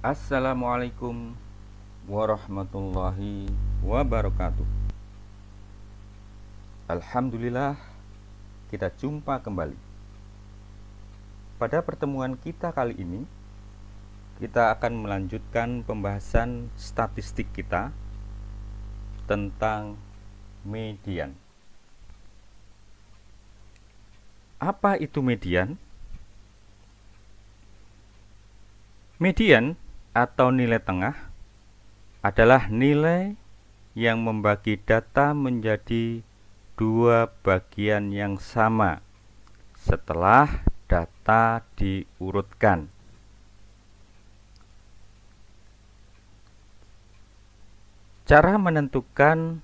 Assalamualaikum warahmatullahi wabarakatuh. Alhamdulillah, kita jumpa kembali. Pada pertemuan kita kali ini, kita akan melanjutkan pembahasan statistik kita tentang median. Apa itu median? Median atau nilai tengah adalah nilai yang membagi data menjadi dua bagian yang sama setelah data diurutkan. Cara menentukan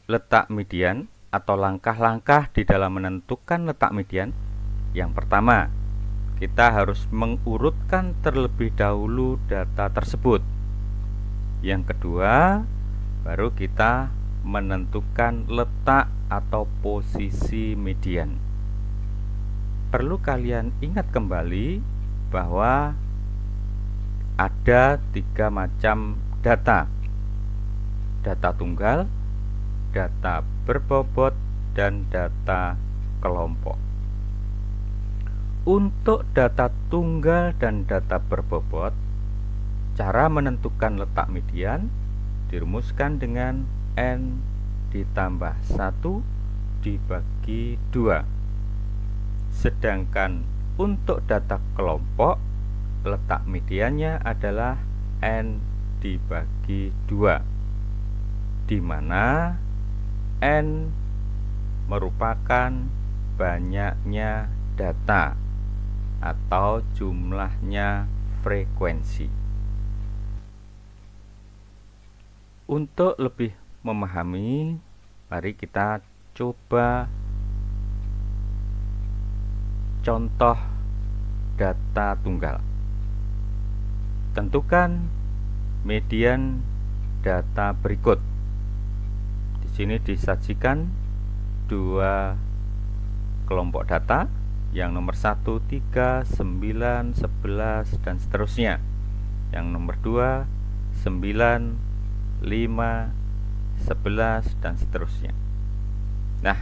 letak median atau langkah-langkah di dalam menentukan letak median. Yang pertama, kita harus mengurutkan terlebih dahulu data tersebut. Yang kedua, baru kita menentukan letak atau posisi median. Perlu kalian ingat kembali bahwa ada 3 macam data. Data tunggal, data berbobot, dan data kelompok. Untuk data tunggal dan data berbobot, cara menentukan letak median dirumuskan dengan N ditambah 1 dibagi 2. Sedangkan untuk data kelompok, letak mediannya adalah N dibagi 2, di mana N merupakan banyaknya data atau jumlahnya frekuensi. Untuk lebih memahami, mari kita coba contoh data tunggal. Tentukan median data berikut. Di sini disajikan 2 kelompok data, yang nomor 1, 3, 9, 11, dan seterusnya. Yang nomor 2, 9, 5, 11, dan seterusnya. Nah,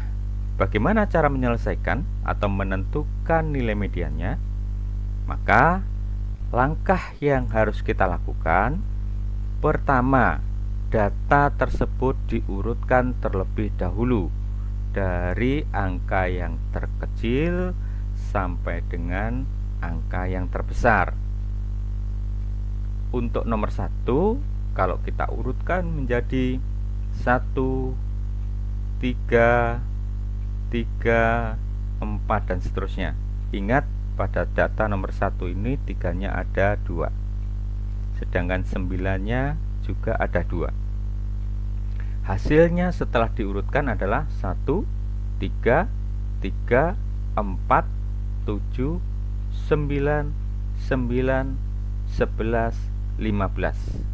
bagaimana cara menyelesaikan atau menentukan nilai mediannya? Maka, langkah yang harus kita lakukan, pertama, data tersebut diurutkan terlebih dahulu dari angka yang terkecil sampai dengan angka yang terbesar. Untuk nomor 1, kalau kita urutkan menjadi 1, 3, 3, 4, dan seterusnya. Ingat, pada data nomor 1 ini 3-nya ada 2, sedangkan 9-nya juga ada 2. Hasilnya setelah diurutkan adalah 1, 3, 3, 4, 7, 9, 9, 11, 15.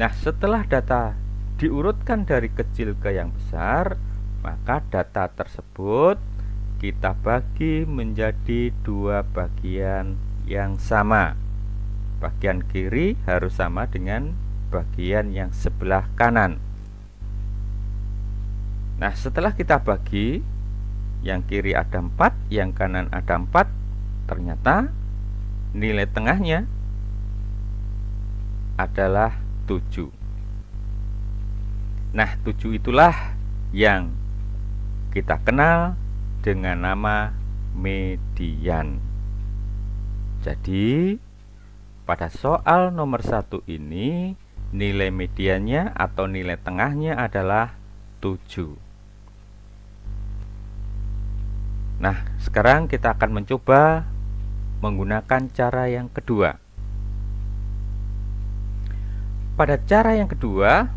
Nah, setelah data diurutkan dari kecil ke yang besar, maka data tersebut kita bagi menjadi 2 bagian yang sama. Bagian kiri harus sama dengan bagian yang sebelah kanan. Nah, setelah kita bagi, yang kiri ada 4, yang kanan ada 4, ternyata nilai tengahnya adalah 7. Nah, 7 itulah yang kita kenal dengan nama median. Jadi, pada soal nomor 1 ini, nilai mediannya atau nilai tengahnya adalah 7. Nah, sekarang kita akan mencoba menggunakan cara yang kedua. Pada cara yang kedua,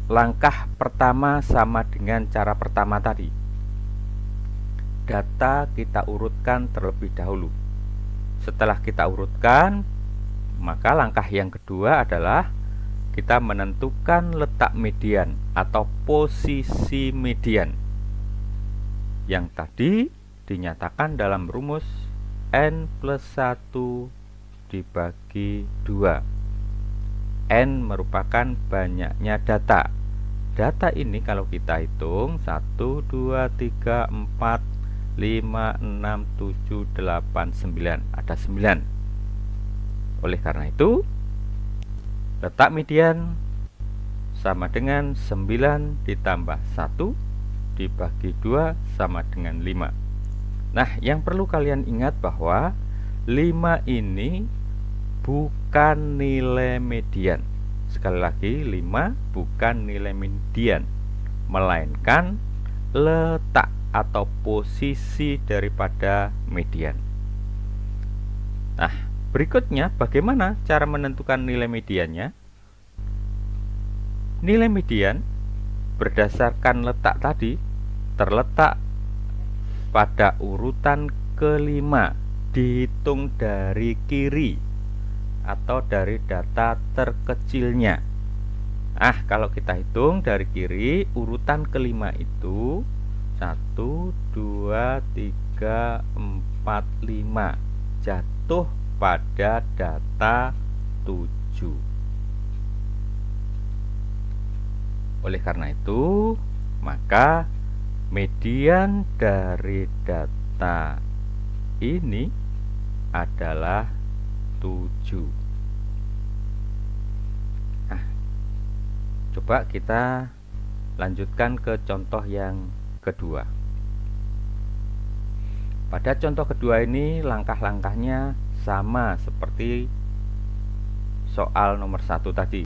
langkah pertama sama dengan cara pertama tadi. Data kita urutkan terlebih dahulu. Setelah kita urutkan, maka langkah yang kedua adalah kita menentukan letak median atau posisi median yang tadi dinyatakan dalam rumus N plus 1 dibagi 2. N merupakan banyaknya data. Data ini kalau kita hitung 1, 2, 3, 4, 5, 6, 7, 8, 9. Ada 9. Oleh karena itu, letak median sama dengan 9 ditambah 1 dibagi 2 sama dengan 5. Nah, yang perlu kalian ingat bahwa 5 ini bukan nilai median. Sekali lagi, 5 bukan nilai median, melainkan letak atau posisi daripada median. Nah, berikutnya bagaimana cara menentukan nilai mediannya? Nilai median berdasarkan letak tadi terletak pada urutan kelima, dihitung dari kiri atau dari data terkecilnya. Kalau kita hitung dari kiri, urutan kelima itu 1, 2, 3, 4, 5 jatuh pada data 7. Oleh karena itu, maka median dari data ini adalah 7. Coba kita lanjutkan ke contoh yang kedua. Pada contoh kedua ini langkah-langkahnya sama seperti soal nomor 1 tadi.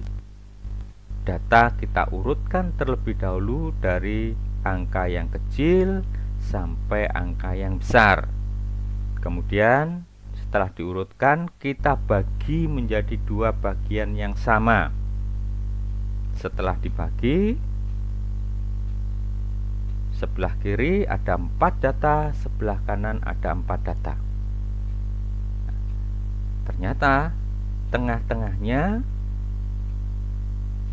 Data kita urutkan terlebih dahulu dari angka yang kecil sampai angka yang besar. Kemudian setelah diurutkan, kita bagi menjadi 2 bagian yang sama. Setelah dibagi, sebelah kiri ada 4 data, sebelah kanan ada 4 data. Ternyata tengah-tengahnya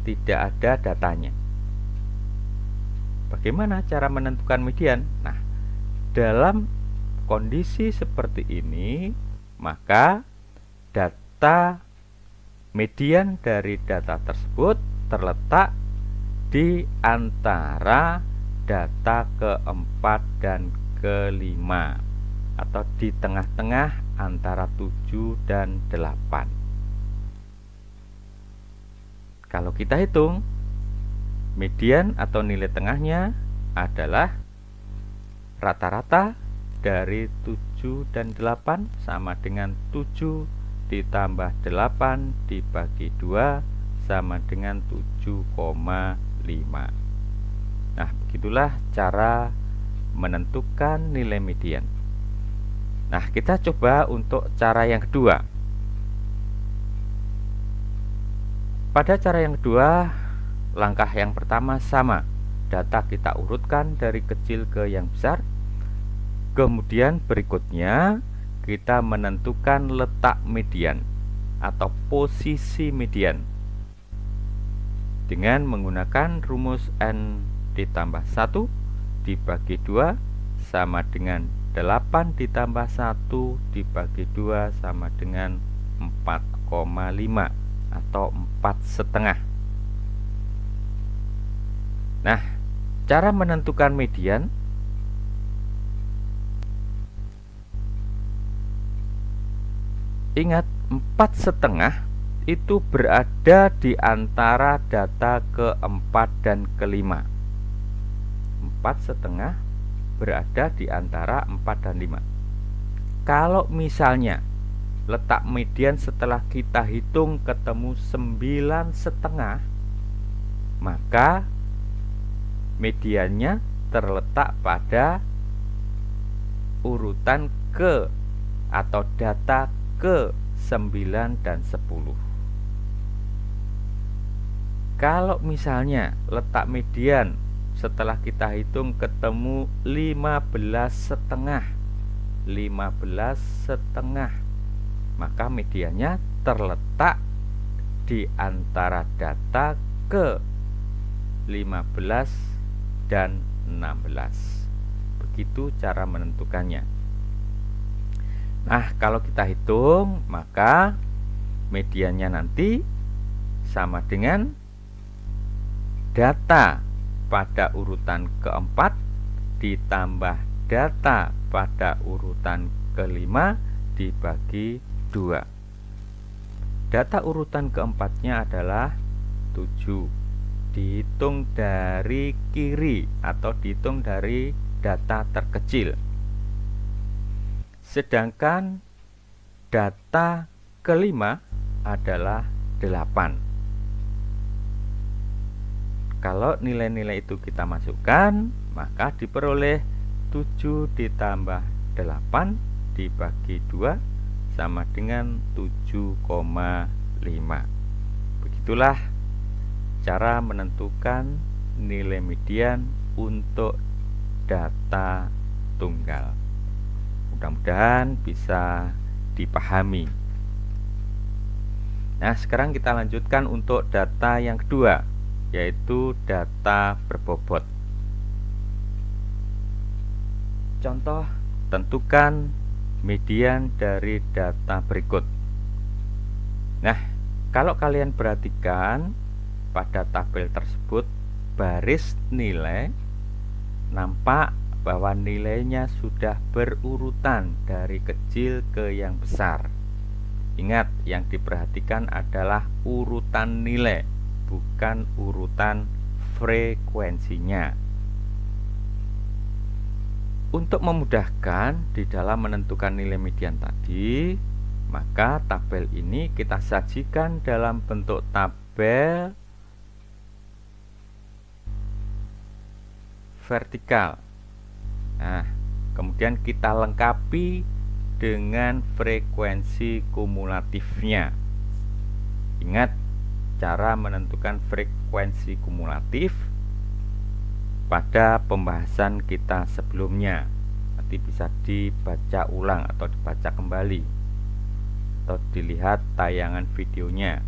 tidak ada datanya. Bagaimana cara menentukan median? Nah, dalam kondisi seperti ini, maka data median dari data tersebut terletak di antara data keempat dan kelima, atau di tengah-tengah antara 7 dan 8. Kalau kita hitung, median atau nilai tengahnya adalah rata-rata dari 7 dan 8 sama dengan 7 ditambah 8 dibagi 2 sama dengan 7,5. Nah, begitulah cara menentukan nilai median. Nah, kita coba untuk cara yang kedua. Pada cara yang kedua, langkah yang pertama sama. Data kita urutkan dari kecil ke yang besar. Kemudian berikutnya kita menentukan letak median atau posisi median dengan menggunakan rumus N ditambah 1 dibagi 2 sama dengan 8 ditambah 1 dibagi 2 sama dengan 4,5 atau 4,5. Nah, cara menentukan median ingat, 4,5 itu berada di antara data keempat dan kelima. 4,5 berada di antara 4 dan 5. Kalau misalnya letak median setelah kita hitung ketemu 9,5, maka mediannya terletak pada urutan ke atau data ke 9 dan 10. Kalau misalnya letak median setelah kita hitung ketemu 15,5, maka mediannya terletak di antara data ke 15 dan 16. Begitu cara menentukannya. Nah, kalau kita hitung, maka mediannya nanti sama dengan data pada urutan keempat ditambah data pada urutan kelima dibagi 2. Data urutan keempatnya adalah 7. Dihitung dari kiri atau dihitung dari data terkecil. Sedangkan data kelima adalah 8. Kalau nilai-nilai itu kita masukkan, maka diperoleh 7 ditambah 8 dibagi 2 sama dengan 7,5. Begitulah cara menentukan nilai median untuk data tunggal. Mudah-mudahan bisa dipahami. Nah, sekarang kita lanjutkan untuk data yang kedua, yaitu data berbobot. Contoh, tentukan median dari data berikut. Nah, kalau kalian perhatikan pada tabel tersebut, baris nilai nampak bahwa nilainya sudah berurutan dari kecil ke yang besar. Ingat, yang diperhatikan adalah urutan nilai, bukan urutan frekuensinya. Untuk memudahkan di dalam menentukan nilai median tadi, maka tabel ini kita sajikan dalam bentuk tabel vertikal. Nah, kemudian kita lengkapi dengan frekuensi kumulatifnya. Ingat cara menentukan frekuensi kumulatif pada pembahasan kita sebelumnya. Nanti bisa dibaca ulang atau dibaca kembali atau dilihat tayangan videonya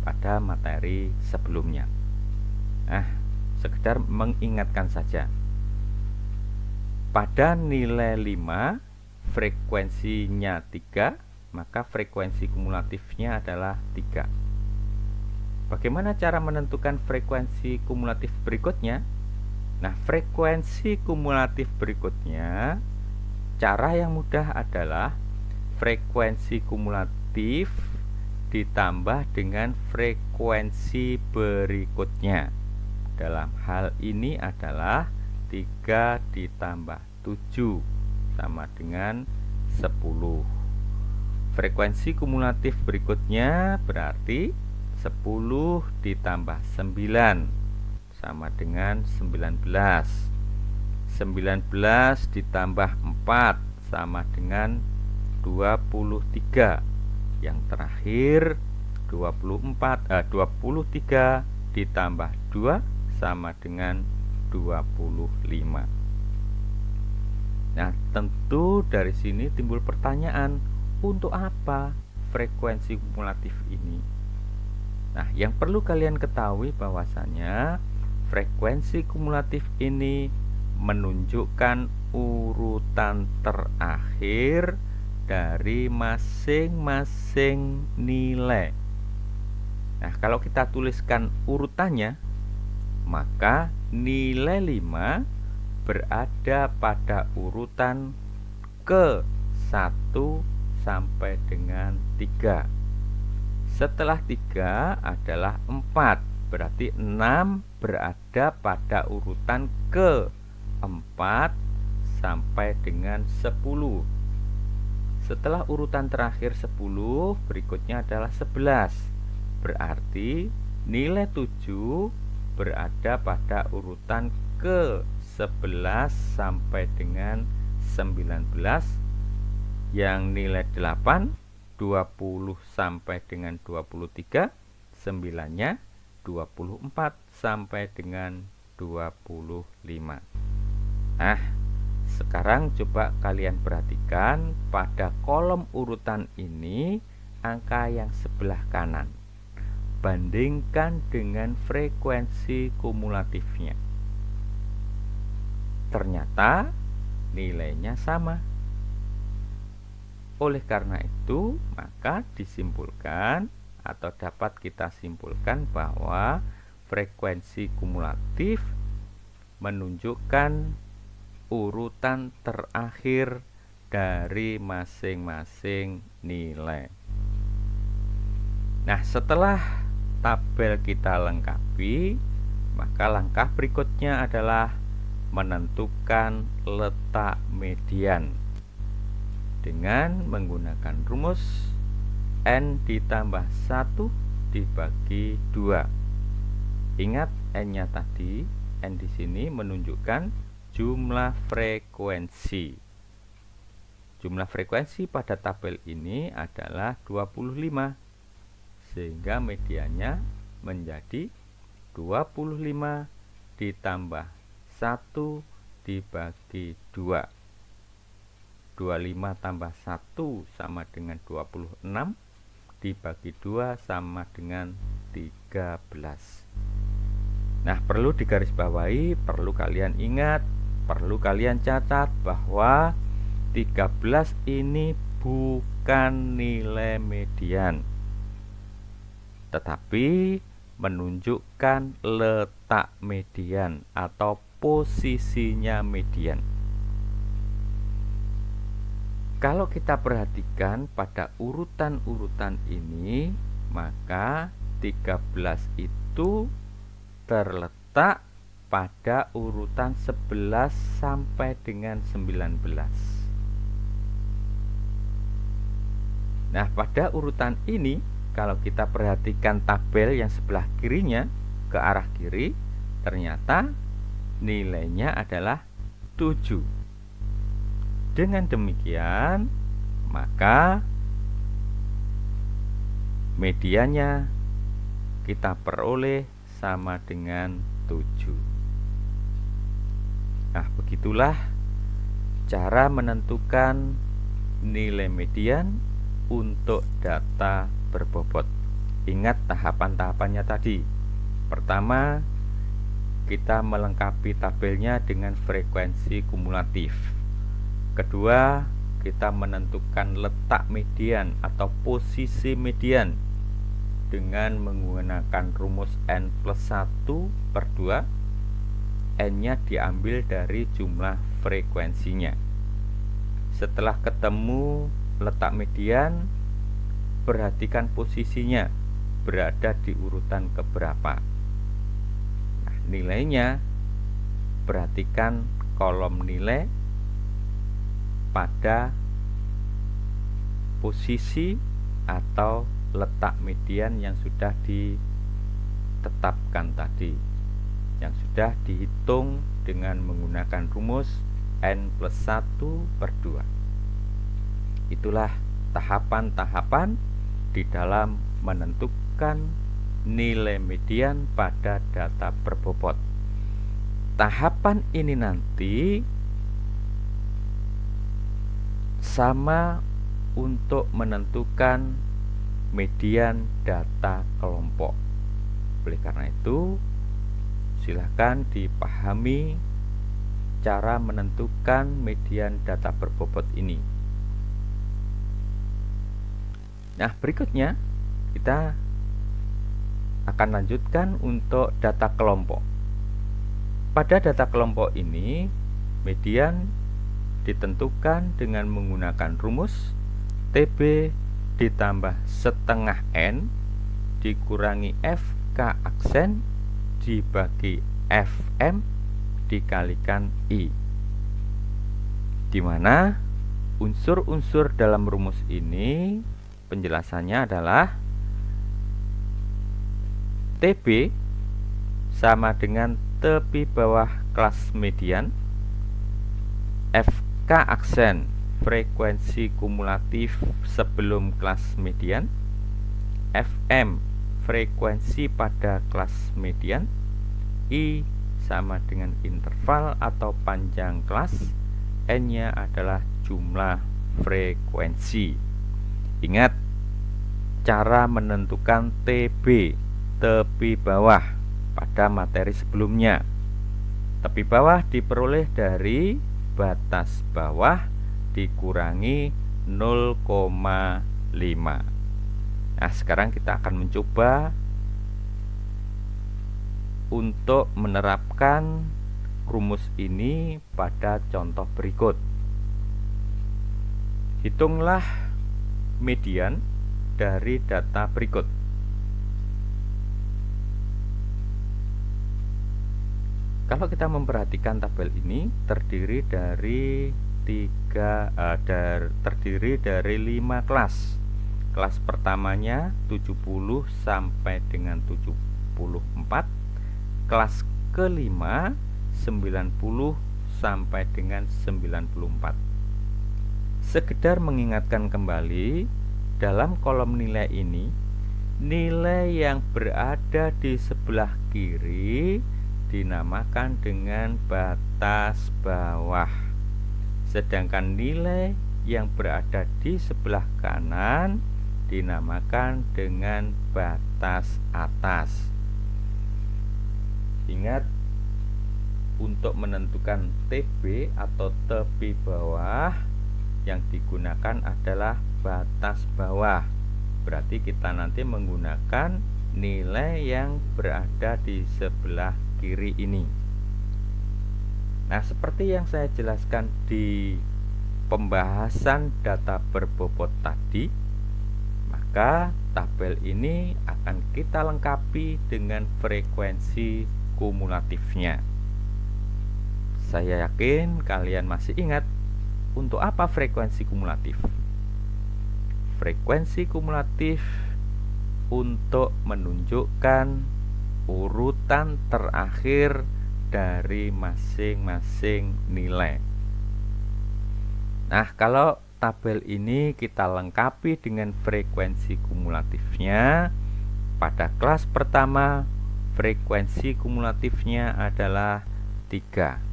pada materi sebelumnya. Nah, sekedar mengingatkan saja. Pada nilai 5 frekuensinya 3, maka frekuensi kumulatifnya adalah 3. Bagaimana cara menentukan frekuensi kumulatif berikutnya? Nah, frekuensi kumulatif berikutnya, cara yang mudah adalah frekuensi kumulatif ditambah dengan frekuensi berikutnya. Dalam hal ini adalah 3 ditambah 7 sama dengan 10. Frekuensi kumulatif berikutnya berarti 10 ditambah 9 sama dengan 19. 19 ditambah 4 sama dengan 23. Yang terakhir 23 ditambah 2 sama dengan 25. Nah, tentu dari sini timbul pertanyaan, untuk apa frekuensi kumulatif ini? Nah, yang perlu kalian ketahui bahwasanya frekuensi kumulatif ini menunjukkan urutan terakhir dari masing-masing nilai. Nah, kalau kita tuliskan urutannya, maka nilai 5 berada pada urutan ke 1 sampai dengan 3. Setelah 3 adalah 4, berarti 6 berada pada urutan ke 4 sampai dengan 10. Setelah urutan terakhir 10, berikutnya adalah 11. Berarti nilai 7 berada pada urutan ke 11 sampai dengan 19. Yang nilai 8 20 sampai dengan 23, 9-nya 24 sampai dengan 25. Nah, sekarang coba kalian perhatikan pada kolom urutan ini angka yang sebelah kanan. Bandingkan dengan frekuensi kumulatifnya. Ternyata nilainya sama. Oleh karena itu, maka disimpulkan atau dapat kita simpulkan bahwa frekuensi kumulatif menunjukkan urutan terakhir dari masing-masing nilai. Nah, setelah tabel kita lengkapi, maka langkah berikutnya adalah menentukan letak median dengan menggunakan rumus N ditambah 1 dibagi 2. Ingat N-nya tadi, N di sini menunjukkan jumlah frekuensi. Jumlah frekuensi pada tabel ini adalah 25, sehingga mediannya menjadi 25 ditambah 1 dibagi 2. 25 tambah 1 sama dengan 26, dibagi 2 sama dengan 13. Nah, perlu digarisbawahi, perlu kalian ingat, perlu kalian catat bahwa 13 ini bukan nilai median, tetapi menunjukkan letak median atau posisinya median. Kalau kita perhatikan pada urutan-urutan ini, maka 13 itu terletak pada urutan 11 sampai dengan 19. Nah, pada urutan ini, kalau kita perhatikan tabel yang sebelah kirinya ke arah kiri, ternyata nilainya adalah 7. Dengan demikian, maka mediannya kita peroleh sama dengan 7. Nah, begitulah cara menentukan nilai median untuk data berbobot. Ingat tahapan-tahapannya tadi. Pertama, kita melengkapi tabelnya dengan frekuensi kumulatif. Kedua, kita menentukan letak median atau posisi median dengan menggunakan rumus N plus 1 per 2. N-nya diambil dari jumlah frekuensinya. Setelah ketemu letak median, perhatikan posisinya berada di urutan keberapa. Nah, nilainya, perhatikan kolom nilai pada posisi atau letak median yang sudah ditetapkan tadi, yang sudah dihitung dengan menggunakan rumus N plus 1 per 2. Itulah tahapan-tahapan di dalam menentukan nilai median pada data berbobot. Tahapan ini nanti sama untuk menentukan median data kelompok. Oleh karena itu, silakan dipahami cara menentukan median data berbobot ini. Nah, berikutnya kita akan lanjutkan untuk data kelompok. Pada data kelompok ini, median ditentukan dengan menggunakan rumus TB ditambah setengah N dikurangi FK aksen dibagi FM dikalikan I, di mana unsur-unsur dalam rumus ini penjelasannya adalah TB sama dengan tepi bawah kelas median, FK aksen frekuensi kumulatif sebelum kelas median, FM frekuensi pada kelas median, I sama dengan interval atau panjang kelas, N-nya adalah jumlah frekuensi. Ingat cara menentukan TB, tepi bawah, pada materi sebelumnya. Tepi bawah diperoleh dari batas bawah dikurangi 0,5. Nah, sekarang kita akan mencoba untuk menerapkan rumus ini pada contoh berikut. Hitunglah median dari data berikut. Kalau kita memperhatikan tabel ini terdiri dari 5 kelas. Kelas pertamanya 70 sampai dengan 74. Kelas kelima 90 sampai dengan 94. Sekedar mengingatkan kembali, dalam kolom nilai ini, nilai yang berada di sebelah kiri dinamakan dengan batas bawah, sedangkan nilai yang berada di sebelah kanan dinamakan dengan batas atas. Ingat, untuk menentukan TB atau tepi bawah yang digunakan adalah batas bawah. Berarti kita nanti menggunakan nilai yang berada di sebelah kiri ini. Nah, seperti yang saya jelaskan di pembahasan data berbobot tadi, maka tabel ini akan kita lengkapi dengan frekuensi kumulatifnya. Saya yakin kalian masih ingat untuk apa frekuensi kumulatif. Frekuensi kumulatif untuk menunjukkan urutan terakhir dari masing-masing nilai. Nah, kalau tabel ini kita lengkapi dengan frekuensi kumulatifnya, pada kelas pertama frekuensi kumulatifnya adalah 3.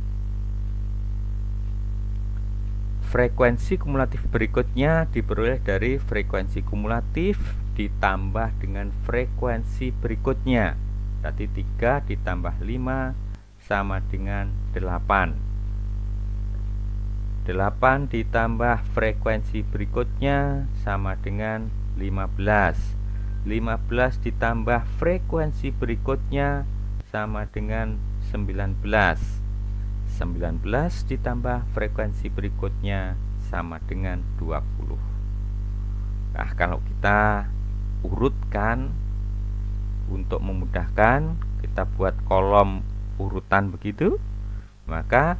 Frekuensi kumulatif berikutnya diperoleh dari frekuensi kumulatif ditambah dengan frekuensi berikutnya. Berarti 3 ditambah 5 sama dengan 8. 8 ditambah frekuensi berikutnya sama dengan 15. 15 ditambah frekuensi berikutnya sama dengan 19. 19 ditambah frekuensi berikutnya sama dengan 20. Nah, kalau kita urutkan untuk memudahkan, kita buat kolom urutan begitu, maka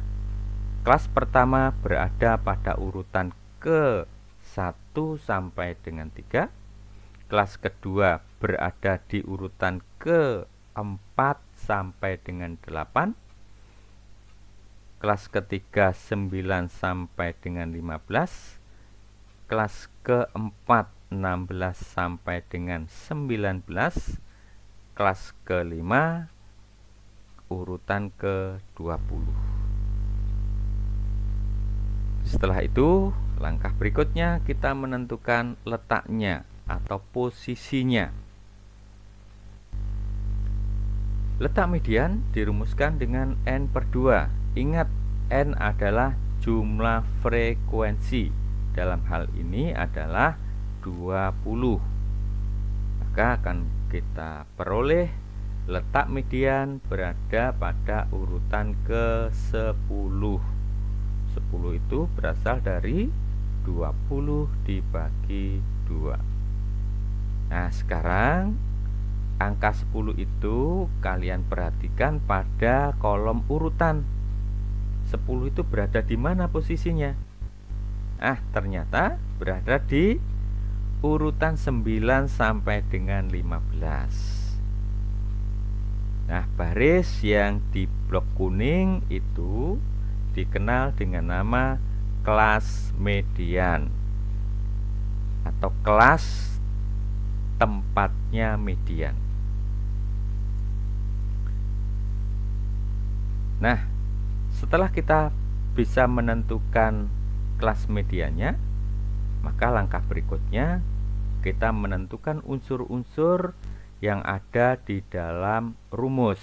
kelas pertama berada pada urutan ke-1 sampai dengan 3. Kelas kedua berada di urutan ke-4 sampai dengan 8. Kelas ketiga 9 sampai dengan 15. Kelas keempat 16 sampai dengan 19. Kelas kelima urutan ke-20. Setelah itu, langkah berikutnya kita menentukan letaknya atau posisinya. Letak median dirumuskan dengan N/2. Ingat, N adalah jumlah frekuensi. Dalam hal ini adalah 20. Maka akan kita peroleh letak median berada pada urutan ke-10. 10 itu berasal dari 20 dibagi 2. Nah, sekarang angka 10 itu kalian perhatikan pada kolom urutan. 10 itu berada di mana posisinya? Ternyata berada di urutan 9 sampai dengan 15. Nah, baris yang di blok kuning itu dikenal dengan nama kelas median atau kelas tempatnya median. Nah, setelah kita bisa menentukan kelas mediannya, maka langkah berikutnya kita menentukan unsur-unsur yang ada di dalam rumus.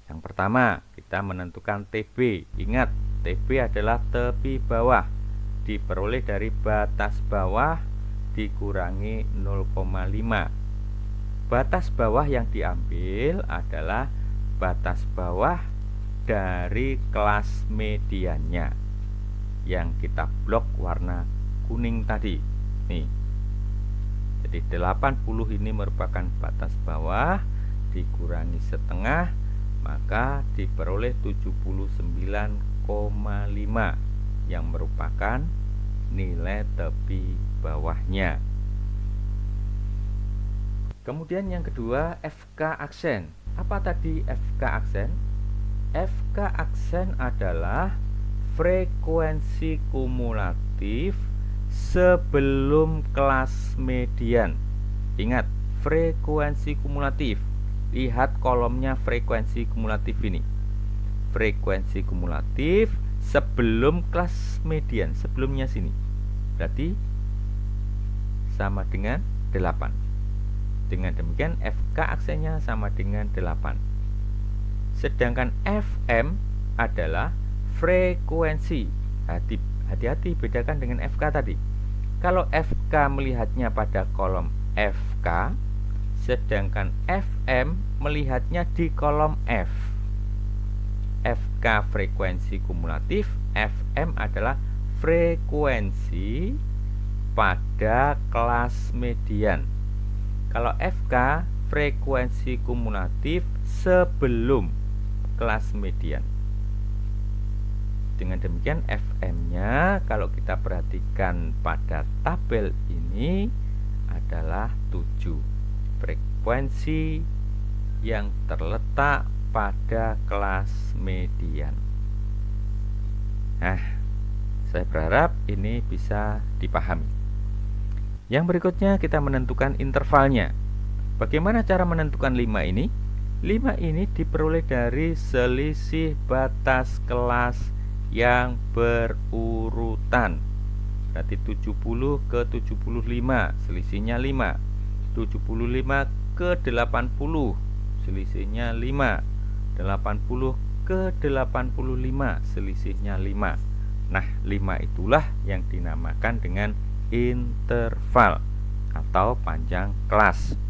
Yang pertama, kita menentukan TB. Ingat, TB adalah tepi bawah. diperoleh dari batas bawah dikurangi 0,5. Batas bawah yang diambil adalah batas bawah dari kelas mediannya yang kita blok warna kuning tadi. Nih. Jadi 80 ini merupakan batas bawah dikurangi setengah, maka diperoleh 79,5 yang merupakan nilai tepi bawahnya. Kemudian yang kedua, FK aksen. Apa tadi FK aksen? FK aksen adalah frekuensi kumulatif sebelum kelas median. Ingat, frekuensi kumulatif. Lihat kolomnya frekuensi kumulatif ini. Frekuensi kumulatif sebelum kelas median, sebelumnya sini. Berarti sama dengan 8. Dengan demikian FK aksennya sama dengan 8. Sedangkan FM adalah frekuensi. Hati-hati bedakan dengan FK tadi. Kalau FK melihatnya pada kolom FK, sedangkan FM melihatnya di kolom F. FK frekuensi kumulatif, FM adalah frekuensi pada kelas median. Kalau FK frekuensi kumulatif sebelum kelas median. Dengan demikian FM-nya kalau kita perhatikan pada tabel ini adalah 7. Frekuensi yang terletak pada kelas median. Nah, saya berharap ini bisa dipahami. Yang berikutnya kita menentukan intervalnya. Bagaimana cara menentukan 5 ini? 5 ini diperoleh dari selisih batas kelas yang berurutan. Berarti 70 ke 75 selisihnya 5. 75 ke 80 selisihnya 5. 80 ke 85 selisihnya 5. Nah, 5 itulah yang dinamakan dengan interval atau panjang kelas.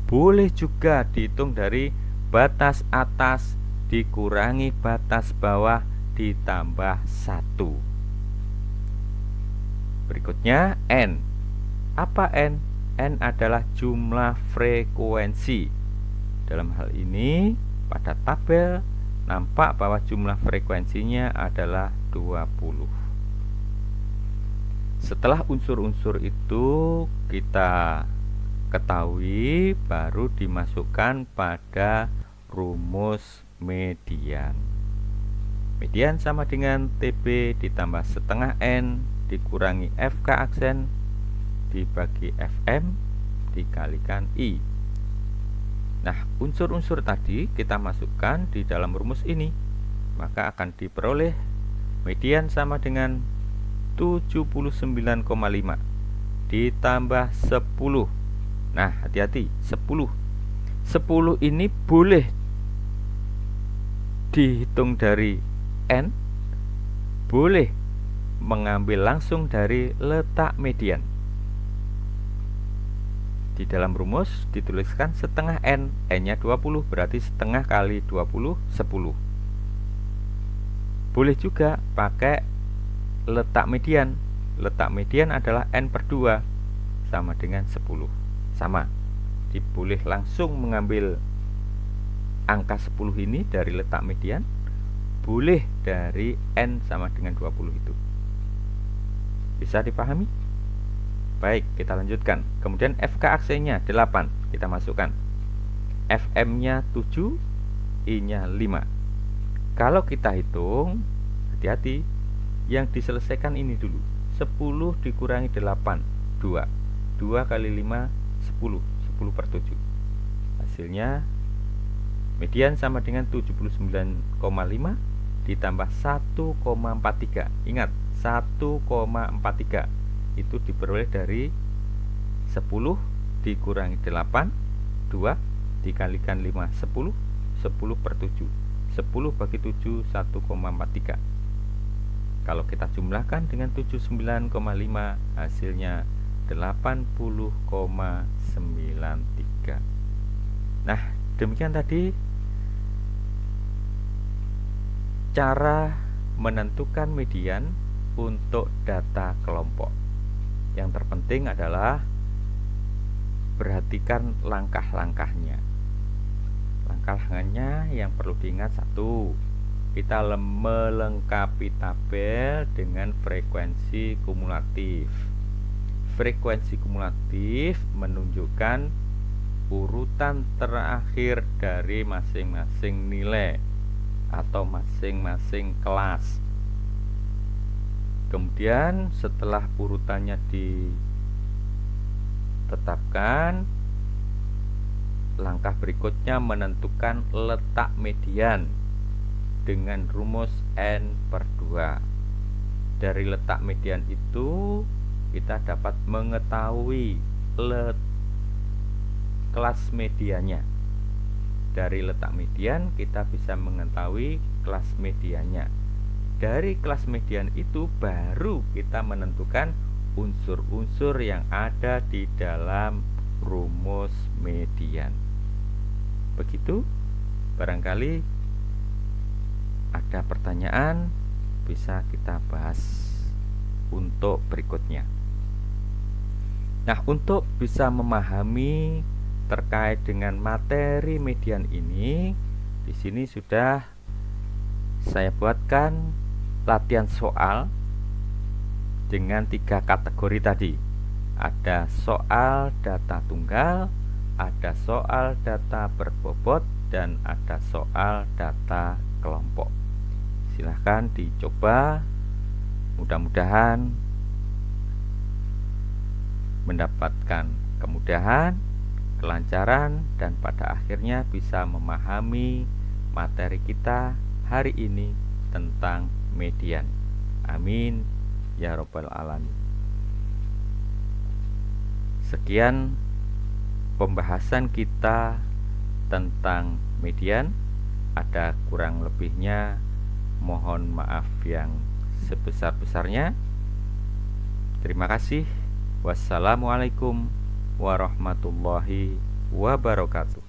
Boleh juga dihitung dari batas atas dikurangi batas bawah ditambah 1. Berikutnya N. Apa N? N adalah jumlah frekuensi. Dalam hal ini pada tabel nampak bahwa jumlah frekuensinya adalah 20. Setelah unsur-unsur itu kita ketahui, baru dimasukkan pada rumus median. Median sama dengan TB ditambah setengah N dikurangi FK aksen dibagi FM dikalikan I. Nah, unsur-unsur tadi kita masukkan di dalam rumus ini, maka akan diperoleh median sama dengan 79,5 ditambah 10. Nah, hati-hati, 10 ini boleh dihitung dari N, boleh mengambil langsung dari letak median. Di dalam rumus dituliskan setengah N, N-nya 20, berarti setengah kali 20, 10. Boleh juga pakai letak median. Letak median adalah N per 2 sama dengan 10. Sama, boleh langsung mengambil angka 10 ini dari letak median, boleh dari N sama dengan 20 itu. Bisa dipahami? Baik, kita lanjutkan. Kemudian FK aksennya 8, kita masukkan. FM-nya 7, I-nya 5. Kalau kita hitung, hati-hati, yang diselesaikan ini dulu. 10 dikurangi 8, 2. 2 kali 5, 10. 10 per 7. Hasilnya median sama dengan 79,5 ditambah 1,43. Ingat, 1,43 itu diperoleh dari 10 dikurangi 8, 2 dikalikan 5, 10. 10 per 7. 10 bagi 7, 1,43. Kalau kita jumlahkan dengan 79,5 hasilnya 80,93. Nah, demikian tadi cara menentukan median untuk data kelompok. Yang terpenting adalah perhatikan langkah-langkahnya. Langkah-langkahnya yang perlu diingat: satu, kita melengkapi tabel dengan frekuensi kumulatif. Frekuensi kumulatif menunjukkan urutan terakhir dari masing-masing nilai atau masing-masing kelas. Kemudian setelah urutannya ditetapkan, langkah berikutnya menentukan letak median dengan rumus N/2. Dari letak median itu kita dapat mengetahui kelas mediannya. Dari letak median kita bisa mengetahui kelas mediannya. Dari kelas median itu baru kita menentukan unsur-unsur yang ada di dalam rumus median. Begitu, barangkali ada pertanyaan, bisa kita bahas untuk berikutnya. Nah, untuk bisa memahami terkait dengan materi median ini, di sini sudah saya buatkan latihan soal dengan 3 kategori tadi. Ada soal data tunggal, ada soal data berbobot, dan ada soal data kelompok. Silahkan dicoba, mudah-mudahan mendapatkan kemudahan, kelancaran, dan pada akhirnya bisa memahami materi kita hari ini tentang median. Amin ya robbal alamin. Sekian pembahasan kita tentang median. Ada kurang lebihnya, mohon maaf yang sebesar-besarnya. Terima kasih. Wassalamualaikum warahmatullahi wabarakatuh.